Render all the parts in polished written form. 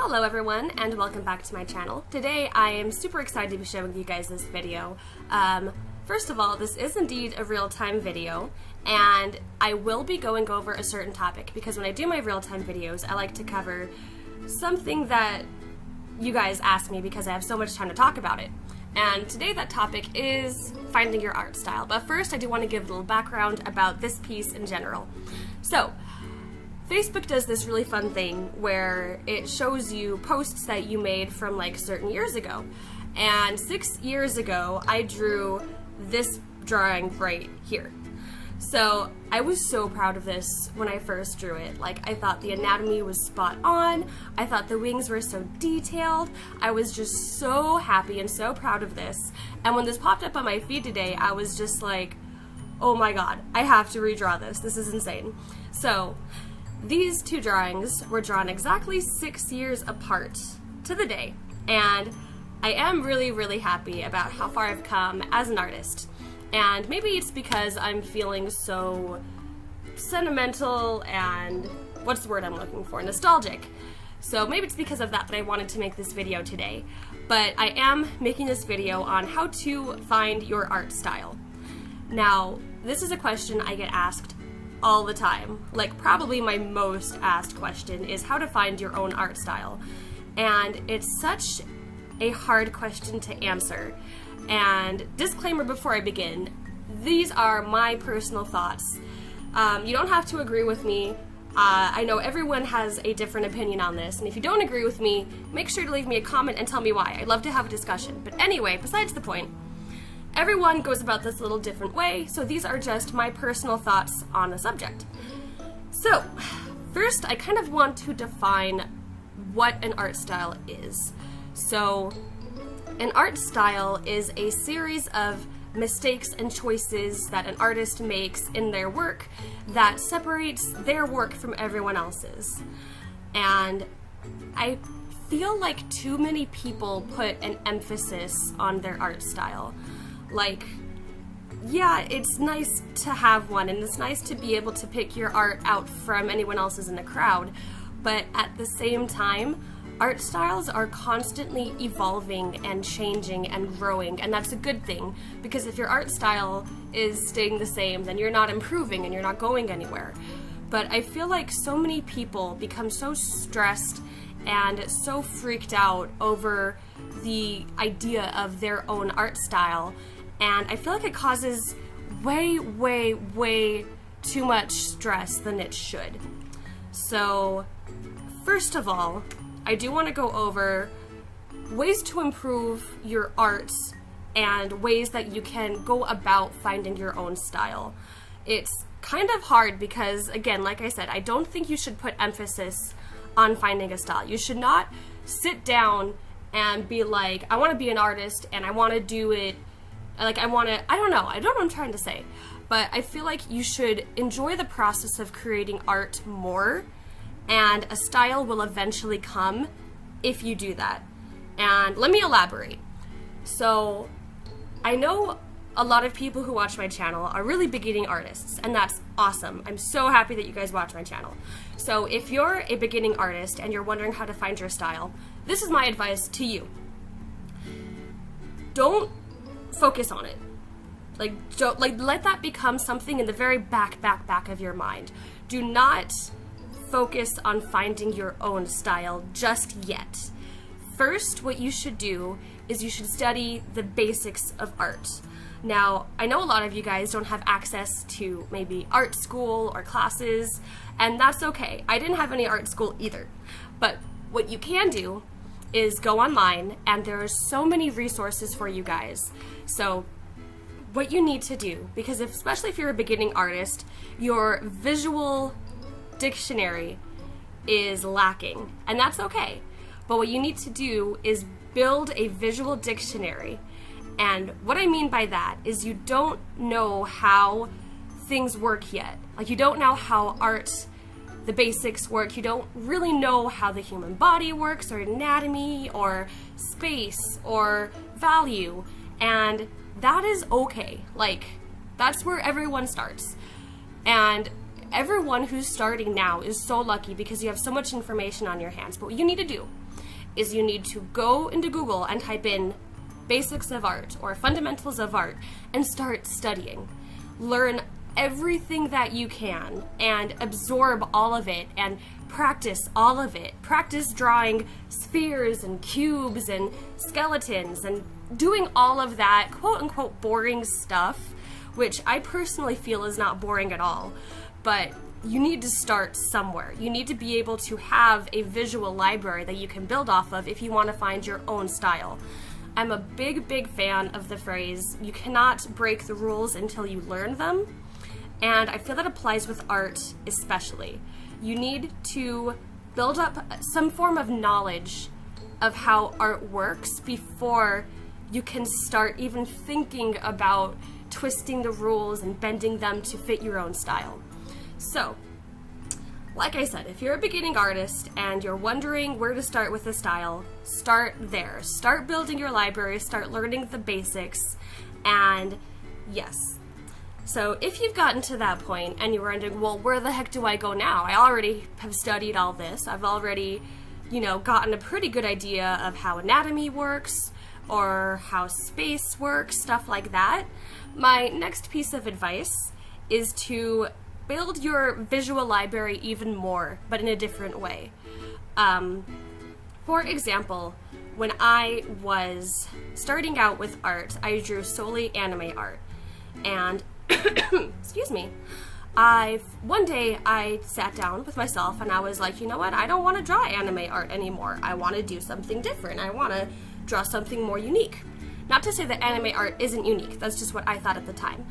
Hello everyone and welcome back to my channel. Today I am super excited to be showing you guys this video. First of all, this is indeed a real-time video and I will be going over a certain topic because when I do my real-time videos I like to cover something that you guys ask me because I have so much time to talk about it. And today that topic is finding your art style. But first I do want to give a little background about this piece in general. So, Facebook does this really fun thing where it shows you posts that you made from like certain years ago. And 6 years ago, I drew this drawing right here. So I was so proud of this when I first drew it. Like, I thought the anatomy was spot on. I thought the wings were so detailed. I was just so happy and so proud of this. And when this popped up on my feed today, I was just like, oh my god, I have to redraw this. This is insane. So, these two drawings were drawn exactly 6 years apart to the day, and I am really happy about how far I've come as an artist. And maybe it's because I'm feeling so sentimental and, what's the word I'm looking for, nostalgic. So maybe it's because of that I wanted to make this video today. But I am making this video on how to find your art style. Now, this is a question I get asked all the time. Like, probably my most asked question is how to find your own art style. And it's such a hard question to answer. And disclaimer before I begin, these are my personal thoughts. You don't have to agree with me. I know everyone has a different opinion on this, and if you don't agree with me, make sure to leave me a comment and tell me why. I'd love to have a discussion. But anyway, besides the point, everyone goes about this a little different way, so these are just my personal thoughts on the subject. So, first I kind of want to define what an art style is. So, an art style is a series of mistakes and choices that an artist makes in their work that separates their work from everyone else's. And I feel like too many people put an emphasis on their art style. Like, yeah, it's nice to have one, and it's nice to be able to pick your art out from anyone else's in the crowd, but at the same time, art styles are constantly evolving and changing and growing, and that's a good thing, because if your art style is staying the same, then you're not improving and you're not going anywhere. But I feel like so many people become so stressed and so freaked out over the idea of their own art style, and I feel like it causes way too much stress than it should. So, first of all, I do want to go over ways to improve your art and ways that you can go about finding your own style. It's kind of hard because, again, like I said, I don't think you should put emphasis on finding a style. You should not sit down and be like, I want to be an artist and I want to do it, like I don't know what I'm trying to say, but I feel like you should enjoy the process of creating art more, and a style will eventually come if you do that. And let me elaborate. So, I know a lot of people who watch my channel are really beginning artists, and that's awesome. I'm so happy that you guys watch my channel. So if you're a beginning artist and you're wondering how to find your style, this is my advice to you. Don't focus on it. Don't let that become something in the very back of your mind. Do not focus on finding your own style just yet. First, what you should do is you should study the basics of art. Now, I know a lot of you guys don't have access to maybe art school or classes, and that's okay. I didn't have any art school either. But what you can do is go online, and there are so many resources for you guys. So, what you need to do, because especially if you're a beginning artist, your visual dictionary is lacking, and that's okay. But what you need to do is build a visual dictionary. And what I mean by that is you don't know how things work yet. Like, you don't know how art, the basics work. You don't really know how the human body works, or anatomy, or space, or value. And that is okay. Like, that's where everyone starts. And everyone who's starting now is so lucky because you have so much information on your hands. But what you need to do is you need to go into Google and type in basics of art or fundamentals of art and start studying. Learn everything that you can and absorb all of it and practice all of it. Practice drawing spheres and cubes and skeletons and doing all of that quote-unquote boring stuff, which I personally feel is not boring at all. But you need to start somewhere. You need to be able to have a visual library that you can build off of if you want to find your own style. I'm a big fan of the phrase, you cannot break the rules until you learn them. And I feel that applies with art especially. You need to build up some form of knowledge of how art works before you can start even thinking about twisting the rules and bending them to fit your own style. So, like I said, if you're a beginning artist and you're wondering where to start with a style, start there. Start building your library, start learning the basics, and yes. So if you've gotten to that point and you're wondering, well, where the heck do I go now? I already have studied all this. I've already, gotten a pretty good idea of how anatomy works or how space works, stuff like that. My next piece of advice is to build your visual library even more, but in a different way. For example, when I was starting out with art, I drew solely anime art. And, excuse me, one day I sat down with myself and I was like, you know what, I don't want to draw anime art anymore. I want to do something different. I want to draw something more unique. Not to say that anime art isn't unique, that's just what I thought at the time.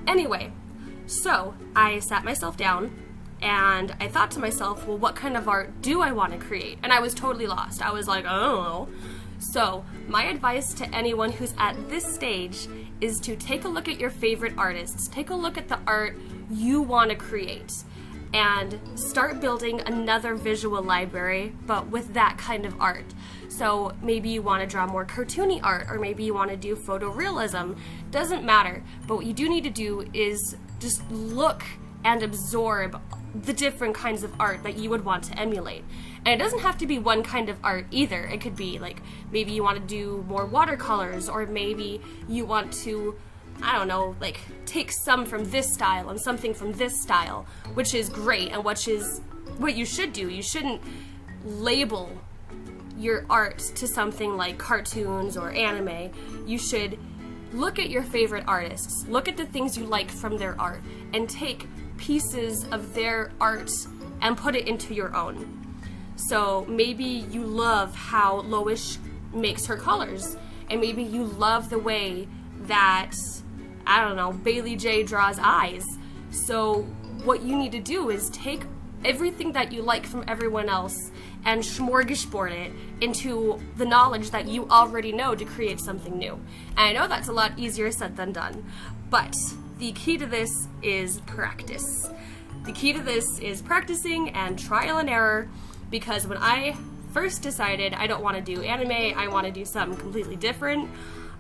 Anyway, so I sat myself down and I thought to myself, well, what kind of art do I want to create? And I was totally lost. I was like, I don't know. So my advice to anyone who's at this stage is to take a look at your favorite artists, take a look at the art you want to create, and start building another visual library, but with that kind of art. So maybe you want to draw more cartoony art, or maybe you want to do photorealism. Doesn't matter, but what you do need to do is just look and absorb the different kinds of art that you would want to emulate. And it doesn't have to be one kind of art either. It could be like, maybe you want to do more watercolors, or maybe you want to, I don't know, like take some from this style and something from this style, which is great and which is what you should do. You shouldn't label your art to something like cartoons or anime. You should look at your favorite artists, look at the things you like from their art, and take pieces of their art and put it into your own. So maybe you love how Loish makes her colors, and maybe you love the way that, I don't know, Bailey J draws eyes. So what you need to do is take everything that you like from everyone else and smorgasbord it into the knowledge that you already know to create something new. And I know that's a lot easier said than done, but the key to this is practice. The key to this is practicing and trial and error, because when I first decided I don't want to do anime, I want to do something completely different,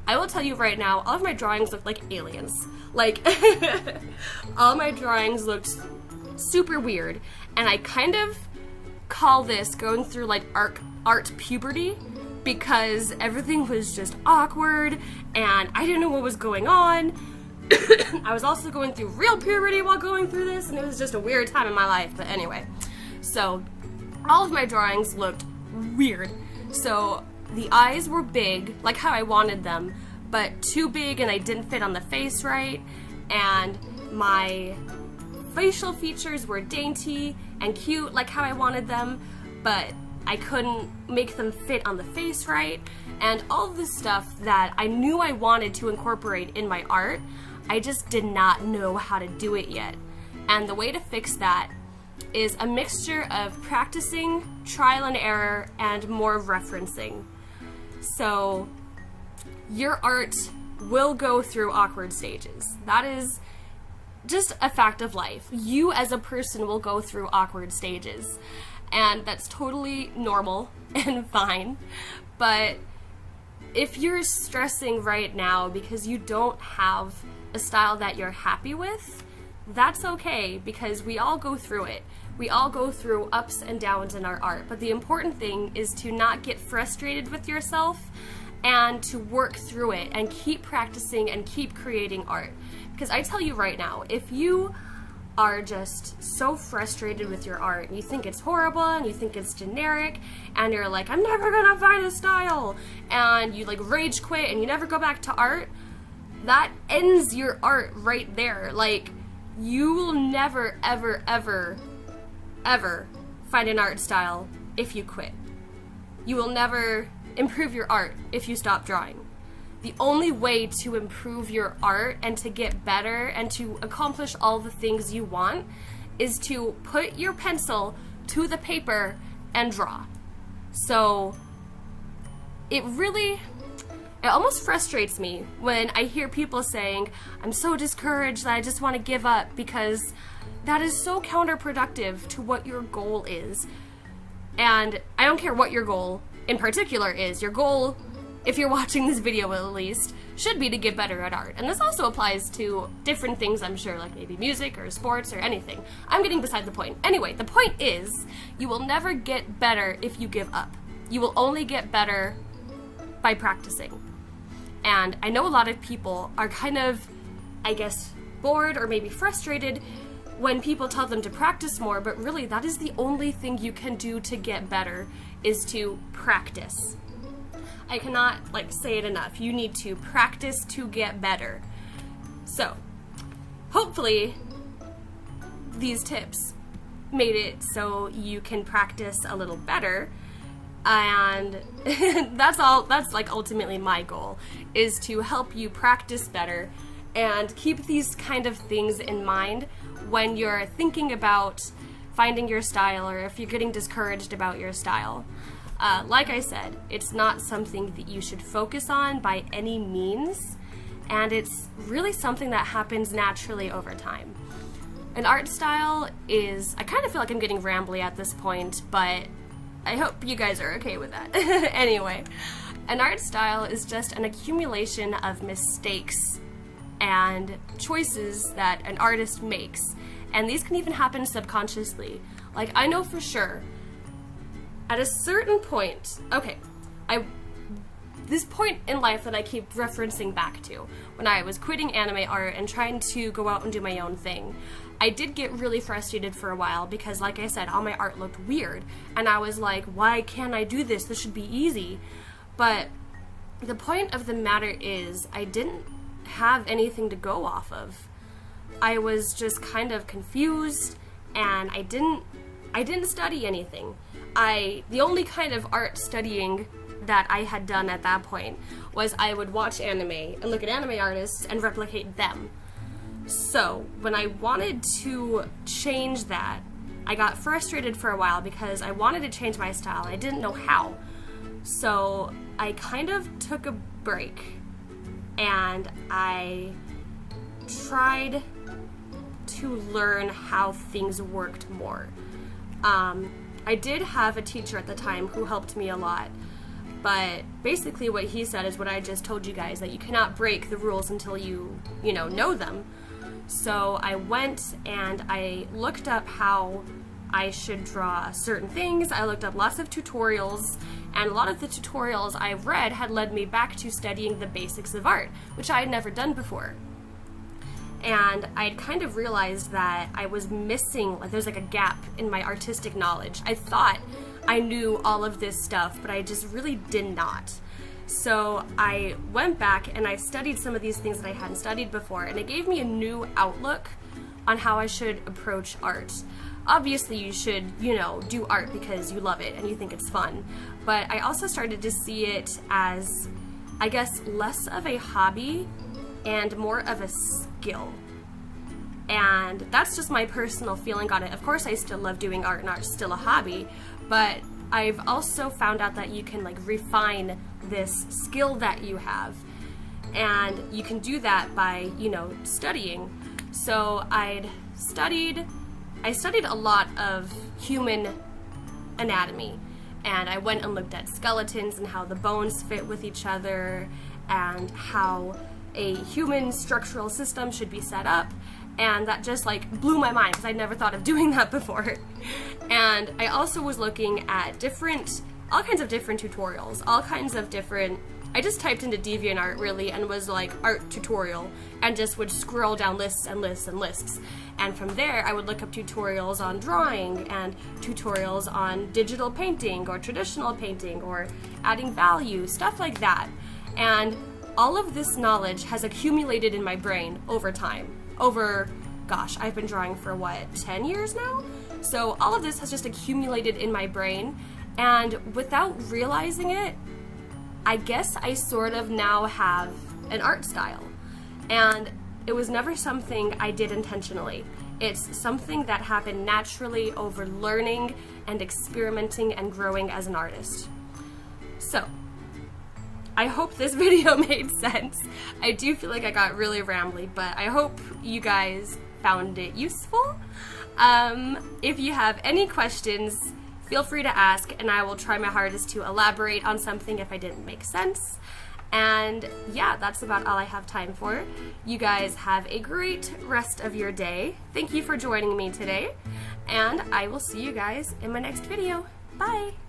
I will tell you right now, all of my drawings looked like aliens. Like, all my drawings looked super weird, and I kind of call this going through like art puberty, because everything was just awkward and I didn't know what was going on. I was also going through real puberty while going through this, and it was just a weird time in my life. But anyway, so all of my drawings looked weird. So the eyes were big, like how I wanted them, but too big and they didn't fit on the face right, and my facial features were dainty and cute like how I wanted them, but I couldn't make them fit on the face right, and all of this stuff that I knew I wanted to incorporate in my art, I just did not know how to do it yet. And the way to fix that is a mixture of practicing, trial and error, and more referencing. So your art will go through awkward stages. That is just a fact of life. You as a person will go through awkward stages, and that's totally normal and fine. But if you're stressing right now because you don't have a style that you're happy with, that's okay, because we all go through it. We all go through ups and downs in our art, but the important thing is to not get frustrated with yourself and to work through it and keep practicing and keep creating art. Because I tell you right now, if you are just so frustrated with your art and you think it's horrible and you think it's generic and you're like, I'm never gonna find a style, and you like rage quit and you never go back to art, that ends your art right there. Like, you will never ever ever ever find an art style if you quit. You will never improve your art if you stop drawing. The only way to improve your art and to get better and to accomplish all the things you want is to put your pencil to the paper and draw. So it almost frustrates me when I hear people saying, I'm so discouraged that I just want to give up, because that is so counterproductive to what your goal is. And I don't care what your goal in particular is. Your goal, if you're watching this video at least, should be to get better at art. And this also applies to different things, I'm sure, like maybe music or sports or anything. I'm getting beside the point. Anyway, the point is, you will never get better if you give up. You will only get better by practicing. And I know a lot of people are kind of, I guess, bored or maybe frustrated when people tell them to practice more, but really that is the only thing you can do to get better, is to practice. I cannot say it enough. You need to practice to get better. So, hopefully these tips made it so you can practice a little better. And that's ultimately my goal, is to help you practice better and keep these kind of things in mind when you're thinking about finding your style, or if you're getting discouraged about your style. Like I said, it's not something that you should focus on by any means, and it's really something that happens naturally over time. An art style is, I kind of feel like I'm getting rambly at this point, but I hope you guys are okay with that. Anyway, an art style is just an accumulation of mistakes and choices that an artist makes. And these can even happen subconsciously. Like, I know for sure, at a certain point, this point in life that I keep referencing back to, when I was quitting anime art and trying to go out and do my own thing, I did get really frustrated for a while because, like I said, all my art looked weird, and I was like, why can't I do this? This should be easy. But the point of the matter is, I didn't have anything to go off of. I was just kind of confused, and I didn't study anything. The only kind of art studying that I had done at that point was I would watch anime and look at anime artists and replicate them. So when I wanted to change that, I got frustrated for a while because I wanted to change my style. I didn't know how. So I kind of took a break and I tried to learn how things worked more. I did have a teacher at the time who helped me a lot, but basically what he said is what I just told you guys, that you cannot break the rules until you know them. So I went and I looked up how I should draw certain things. I looked up lots of tutorials, and a lot of the tutorials I read had led me back to studying the basics of art, which I had never done before. And I'd kind of realized that I was missing, there's a gap in my artistic knowledge. I thought I knew all of this stuff, but I just really did not. So I went back and I studied some of these things that I hadn't studied before, and it gave me a new outlook on how I should approach art. Obviously you should, do art because you love it and you think it's fun, but I also started to see it as, I guess, less of a hobby and more of a skill. And that's just my personal feeling on it. Of course I still love doing art and art's still a hobby, but I've also found out that you can refine this skill that you have, and you can do that by studying. So I studied a lot of human anatomy, and I went and looked at skeletons and how the bones fit with each other and how a human structural system should be set up, and that just like blew my mind because I'd never thought of doing that before. And I also was looking at all kinds of different tutorials, I just typed into DeviantArt really and was like art tutorial and just would scroll down lists and lists and lists. And from there I would look up tutorials on drawing and tutorials on digital painting or traditional painting or adding value, stuff like that. And all of this knowledge has accumulated in my brain over time. Gosh, I've been drawing for what, 10 years now? So all of this has just accumulated in my brain, and without realizing it, I guess I sort of now have an art style. And it was never something I did intentionally. It's something that happened naturally over learning and experimenting and growing as an artist. So, I hope this video made sense. I do feel like I got really rambly, but I hope you guys found it useful. If you have any questions, feel free to ask, and I will try my hardest to elaborate on something if I didn't make sense. And yeah, that's about all I have time for. You guys have a great rest of your day. Thank you for joining me today, and I will see you guys in my next video. Bye!